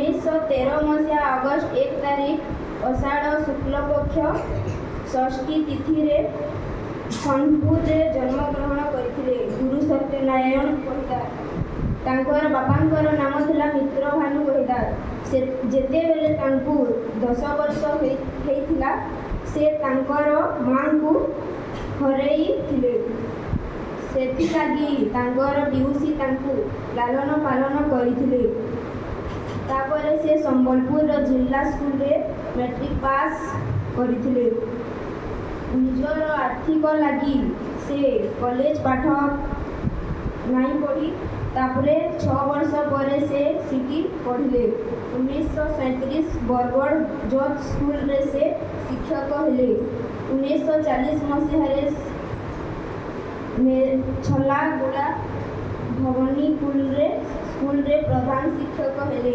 1913 ମସିହା ଅଗଷ୍ଟ 1 ତାରିଖ ଅଷାଢ଼ ଶୁକ୍ଲପକ୍ଷ ଷଷ୍ଠୀ ତିଥିରେ ଖଣ୍ଡପୁରରେ ଜନ୍ମଗ୍ରହଣ କରିଥିଲେ। ଗୁରୁ ସତ୍ୟନାରାୟଣ କହିଦାର। ତାଙ୍କର ବାପାଙ୍କର ନାମ ଥିଲା ମିତ୍ରଭାନୁ କହିଦାର। ସେ ଯେତେବେଳେ ତାଙ୍କୁ 10 ବର୍ଷ ହେଇଥିଲା ସେ ତାଙ୍କର ମାଆଙ୍କୁ ହରେଇଥିଲେ। ସେଥିଲାଗି ତାଙ୍କର ପିଉସୀ ତାଙ୍କୁ ଲାଲନ ପାଳନ କରିଥିଲେ। ତାପରେ ସେ ସମ୍ବଲପୁରର ଜିଲ୍ଲା ସ୍କୁଲରେ ମେଟ୍ରିକ୍ ପାସ୍ କରିଥିଲେ। ନିଜର ଆର୍ଥିକ ଲାଗି ସେ କଲେଜ ପାଠ ନାଇଁ ପଢ଼ି ତାପରେ 6 ବର୍ଷ ପରେ ସେ ସିଟି ପଢ଼ିଲେ। 1937 ବରଗଡ଼ ଜଜ୍ ସ୍କୁଲରେ ସେ ଶିକ୍ଷକ ହେଲେ। 1940 ମସିହାରେ ଛଲାଗୁଡ଼ା ଭବାନୀପୁରରେ ସ୍କୁଲରେ ପ୍ରଧାନ ଶିକ୍ଷକ ହେଲେ।